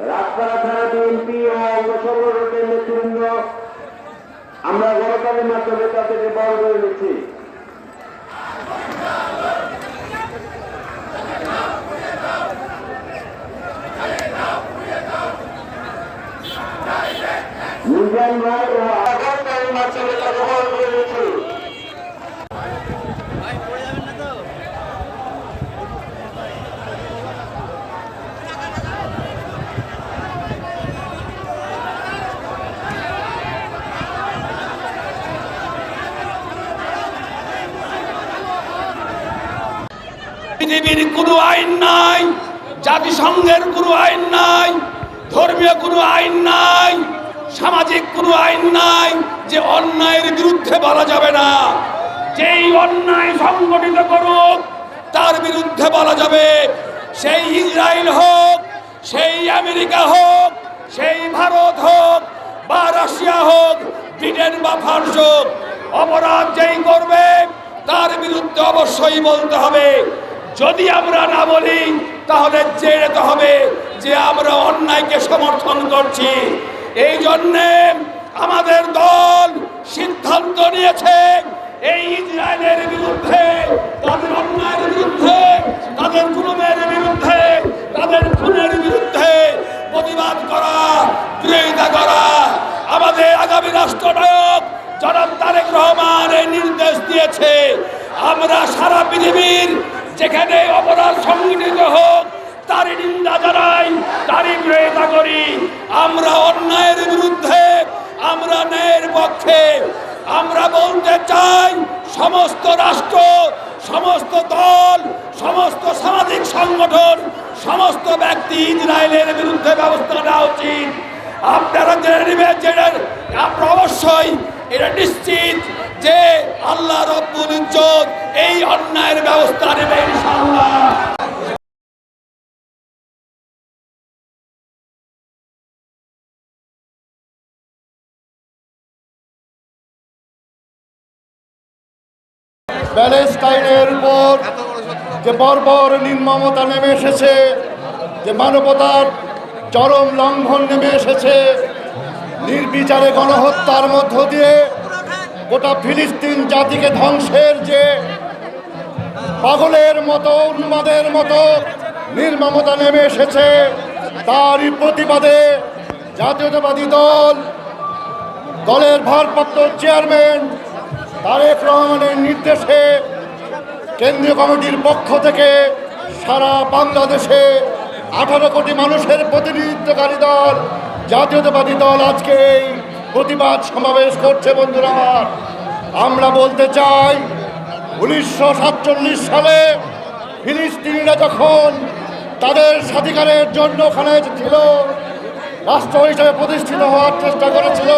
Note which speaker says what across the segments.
Speaker 1: রাজপাড়া থানা বিএনপি ও অঙ্গ সংগঠনের নেতৃবৃন্দ আমরা গণতান্ত্রিক মাধ্যমে তাদেরকে বড় করে নিচ্ছি। মিজান ভাই ও গণতান্ত্রিক মাধ্যমে তাকে বড় করে নিচ্ছি।
Speaker 2: পৃথিবীর কোনো আইন নাই, জাতিসংঘের কোনো আইন নাই, ধর্মীয় কোনো আইন নাই, সামাজিক কোনো আইন নাই যে অন্যায়ের বিরুদ্ধে বলা যাবে না। যেই অন্যায় সংগঠিত করুক তার বিরুদ্ধে বলা যাবে। সেই ইসরায়েল হোক, সেই আমেরিকা হোক, সেই ভারত হোক বা রাশিয়া হোক, ব্রিটেন বা ফ্রান্স হোক, অপরাধ যেই করবে তার বিরুদ্ধে অবশ্যই বলতে হবে। যদি আমরা না বলি তাহলে জেনে হবে যে আমরা অন্যায়কে সমর্থন করছি। এই জন্যে আমাদের দল সিদ্ধান্ত নিয়েছে এই ইসরায়েলের বিরুদ্ধে, তাদের অন্যায়ের বিরুদ্ধে, তাদের জুলুমের বিরুদ্ধে, তাদের খুনের বিরুদ্ধে প্রতিবাদ করা, বিরোধিতা করা। আমাদের আগামী রাষ্ট্রনায়ক জনাব তারেক রহমান এই নির্দেশ দিয়েছে। আমরা সারা পৃথিবীর যেখানে অপরাধ সংগঠিত হোক তারই নিন্দা জানাই, তারই বিরোধিতা করি। আমরা অন্যায়ের বিরুদ্ধে, আমরা ন্যায়ের পক্ষে। আমরা বলতে চাই সমস্ত রাষ্ট্র, সমস্ত দল, সমস্ত সামাজিক সংগঠন, সমস্ত ব্যক্তি ইসরায়েলের বিরুদ্ধে ব্যবস্থা নেওয়া উচিত। আপনারা জেনে নেবেন, আপনারা অবশ্যই এটা নিশ্চিত যে আল্লাহ রব্বুল ইজ্জত এই অন্যায়ের ব্যবস্থা নেবে ইনশাআল্লাহ।
Speaker 3: প্যালেস্টাইনের উপর যে বর্বর নির্মমতা নেমে এসেছে, যে মানবতার চরম লঙ্ঘন নেমে এসেছে, নির্বিচারে গণহত্যার মধ্য দিয়ে গোটা ফিলিস্তিন জাতিকে ধ্বংসের যে পাগলের মতো, উন্মাদের মতো নির্মমতা নেমে এসেছে, তারই প্রতিবাদে জাতীয়তাবাদী দলের ভারপ্রাপ্ত চেয়ারম্যান তারেক রহমানের নির্দেশে কেন্দ্রীয় কমিটির পক্ষ থেকে সারা বাংলাদেশে 18 কোটি মানুষের প্রতিনিধিত্বকারী দল জাতীয়তাবাদী দল আজকে এই প্রতিবাদ সমাবেশ করছে। বন্ধুরা, আমরা বলতে চাই 1947 সালে ফিলিস্তিনিরা যখন তাদের স্বাধিকারের জন্য ওখানে ছিল, রাষ্ট্র হিসেবে প্রতিষ্ঠিত হওয়ার চেষ্টা করেছিল,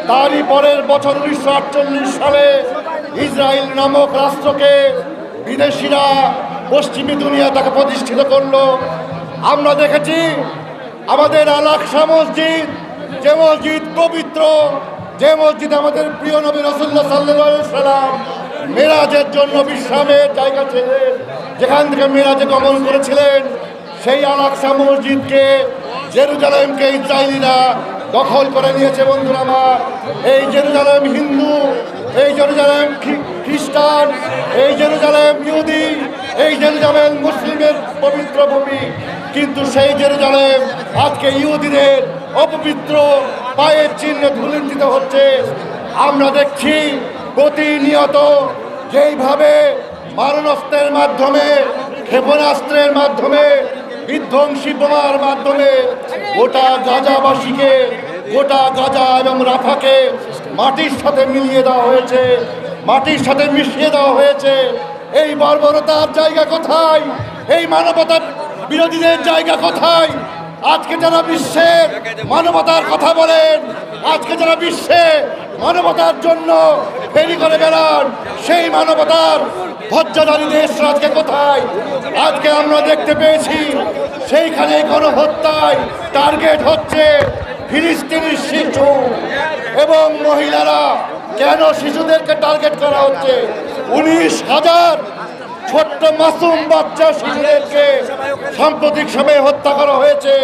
Speaker 3: তারই পরের বছর 1948 সালে ইসরায়েল নামক রাষ্ট্রকে বিদেশিরা, পশ্চিমী দুনিয়া তাকে প্রতিষ্ঠিত করলো। আমরা দেখেছি আমাদের আল আকসা মসজিদ, যে মসজিদ পবিত্র, যে মসজিদ আমাদের প্রিয় নবী রাসূলুল্লাহ সাল্লাল্লাহু আলাইহি সাল্লাম মেরাজের জন্য বিশ্রামের জায়গা ছিলেন, যেখান থেকে মেরাজে গমন করেছিলেন, সেই আল আকসা মসজিদকে, জেরুজালেমকে ইসরায়েলিরা দখল করে নিয়েছে। বন্ধুরা আমার, এই জেরুজালেম হিন্দু, এই জেরুজালেম খ্রিস্টান, এই জেরুজালেম ইহুদি, এই জেরুজালেম মুসলিমের পবিত্র ভূমি, কিন্তু সেই জেরুজালেম আজকে ইহুদিদের অপবিত্র পায়ের চিহ্নে ধুলিঞ্চিত হচ্ছে। আমরা দেখছি প্রতিনিয়ত যেইভাবে মারণাস্ত্রের মাধ্যমে, ক্ষেপণাস্ত্রের মাধ্যমে, বিধ্বংসী বোমার মাধ্যমে গোটা গাজাবাসীকে, গোটা গাজা এবং রাফাকে মাটির সাথে মিলিয়ে দেওয়া হয়েছে, মাটির সাথে মিশিয়ে দেওয়া হয়েছে। এই বর্বরতার জায়গা কোথায়? এই মানবতার বিরোধীদের জায়গা কোথায়? আজকে যারা বিশ্বের মানবতার কথা বলেন, আজকে যারা বিশ্বে মানবতার জন্য ফেরি করে বেড়ান, সেই মানবতার ধৈর্যধারী দেশ আজকে কোথায়? আজকে আমরা দেখতে পেয়েছি সেইখানে গণহত্যায় টার্গেট হচ্ছে ফিলিস্তিনি শিশু এবং মহিলারা। কেন শিশুদেরকে টার্গেট করা হচ্ছে? 19,000 ছোট্ট মাসুম বাচ্চা শিশুদেরকে সাম্প্রতিক সময়ে হত্যা করা হয়েছে।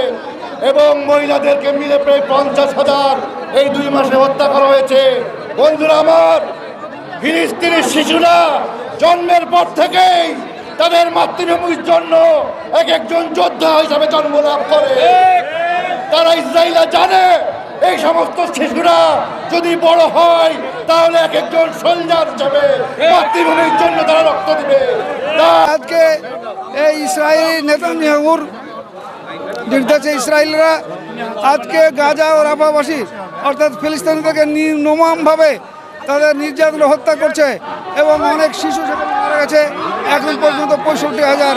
Speaker 3: এবং মহিলাদেরকে মিলে প্রায় 50,000 এই 2 মাসে হত্যা করা হয়েছে। বন্ধুরা আমার, ফিলিস্তিনের শিশুরা জন্মের পর থেকেই তাদের মাতৃভূমির জন্য এক একজন যোদ্ধা হিসাবে জন্ম লাভ করে। তারা ইসরায়েল জানে এই সমস্ত শিশুরা যদি বড় হয় তাহলে এক একজন সোলজার হিসাবে মাতৃভূমির জন্য তারা রক্ত দিবে।
Speaker 4: আজকে এই ইসরায়েলি নেতানিয়াহুর নির্দেশে ইসরায়েলরা আজকে গাজা ও রাফাবাসী অর্থাৎ ফিলিস্তিনিদেরকে নির্মমভাবে তাদের নির্যাতন হত্যা করছে এবং অনেক শিশু সেখানে মারা গেছে। এখন পর্যন্ত 65,000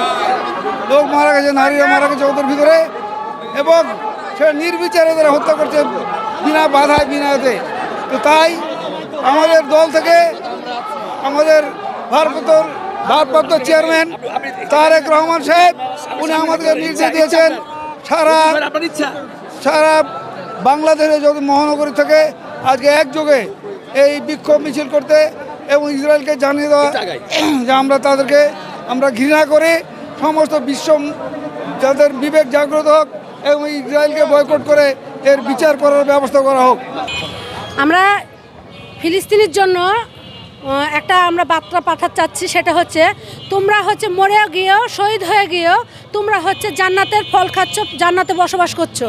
Speaker 4: লোক মারা গেছে, নারীরা মারা গেছে ওদের ভিতরে, এবং সে নির্বিচারে তারা হত্যা করছে বিনা বাধায় বিনাতে। তো তাই আমাদের দল থেকে আমাদের ভারপ্রাপ্ত চেয়ারম্যান তারেক রহমান সাহেব উনি আমাদেরকে নির্দেশ দিয়েছেন সারা বাংলাদেশে যদি মহানগরী থেকে আজকে একযোগে এই বিক্ষোভ মিছিল করতে এবং ইসরায়েলকে জানিয়ে দেওয়া যে আমরা ঘৃণা করি, সমস্ত বিশ্ব যাদের বিবেক জাগ্রত হোক এবং ইসরায়েলকে বয়কট করে এর বিচার করার ব্যবস্থা করা হোক।
Speaker 5: আমরা ফিলিস্তিনের জন্য আমরা বার্তা পাঠাতে চাচ্ছি, সেটা হচ্ছে তোমরা মরে গিয়েও শহীদ হয়ে গিয়েও তোমরা জান্নাতের ফল খাচ্ছ, জান্নাতে বসবাস করছো।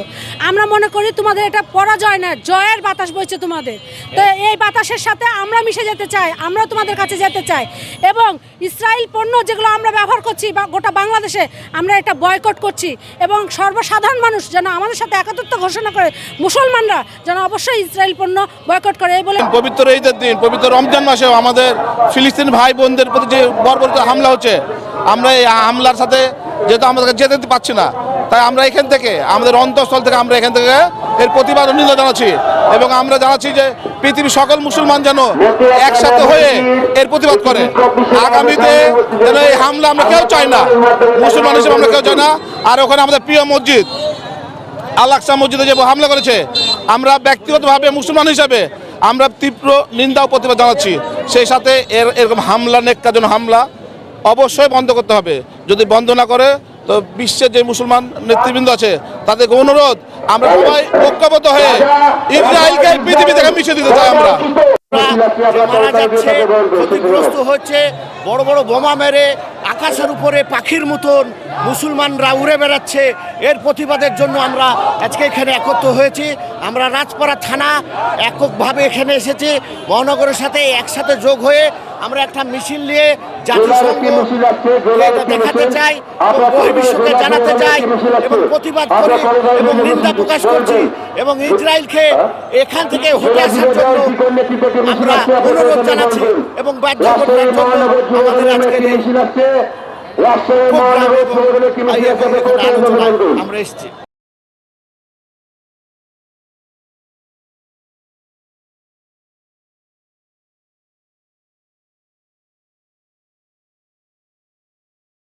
Speaker 5: আমরা মনে করি তোমাদের এটা পরাজয় না, জয়ের বাতাস বইছে তোমাদের। তো এই বাতাসের সাথে আমরা মিশে যেতে চাই, আমরা তোমাদের কাছে যেতে চাই এবং ইসরায়েল পণ্য যেগুলো আমরা ব্যবহার করছি বা গোটা বাংলাদেশে আমরা এটা বয়কট করছি এবং সর্বসাধারণ মানুষ যেন আমাদের সাথে একাত্মতা ঘোষণা করে, মুসলমানরা যেন অবশ্যই ইসরায়েল পণ্য বয়কট করে। এই বলে
Speaker 6: পবিত্র ঈদের দিন, পবিত্র রমজান মাসেও আমাদের ফিলিস্তিন ভাই বোনদের প্রতি যে বর্বরিত হামলা হচ্ছে, আমরা এই হামলার সাথে যেহেতু আমাদেরকে যেতে দিতে পারছি না, তাই আমরা এখান থেকে আমাদের অন্তঃস্থল থেকে আমরা এখান থেকে এর প্রতিবাদ ও নিন্দা জানাচ্ছি এবং আমরা জানাচ্ছি যে পৃথিবীর সকল মুসলমান যেন একসাথে হয়ে এর প্রতিবাদ করে। আগামীতে যেন এই হামলা আমরা কেউ চাই না, মুসলমান হিসেবে আমরা কেউ চাই না। আর ওখানে আমাদের প্রিয় মসজিদ আল আকসা মসজিদে যে হামলা করেছে, আমরা ব্যক্তিগতভাবে মুসলমান হিসাবে আমরা তীব্র নিন্দা ও প্রতিবাদ জানাচ্ছি। সেই সাথে এরকম হামলা, নেককারজনক হামলা অবশ্যই বন্ধ করতে হবে। যদি বন্ধ না করে তো বিশ্বের যে মুসলমান নেতৃবৃন্দ আছে তাদেরকে অনুরোধ, আমরা সবাই ঐক্যবদ্ধ হয়ে ইসরায়েলকে পৃথিবী থেকে মিশিয়ে দিতে চাই। আমরা
Speaker 3: মারা যাচ্ছে, ক্ষতিগ্রস্ত হচ্ছে, বড় বড় বোমা মেরে আকাশের উপরে পাখির মতন মুসলমানরা উড়ে বেড়াচ্ছে। এর প্রতিবাদের জন্য আমরা আজকে এখানে একত্র হয়েছি। আমরা রাজপাড়া থানা এককভাবে এখানে এসেছি, মহানগরের সাথে একসাথে যোগ হয়ে আমরা একটা মিছিল নিয়ে জাতিসংঘ দেখাতে চাই এবং বহির্বিশ্বকে জানাতে চাই এবং প্রতিবাদ করি এবং নিন্দা প্রকাশ করছি এবং ইসরায়েলকে এখান থেকে হটে আসার জন্য আমরা অনুরোধ জানাচ্ছি এবং বাধ্য করার জন্য আমাদের আজকের এই প্রোগ্রাম এবং আলোচনায় আমরা এসেছি।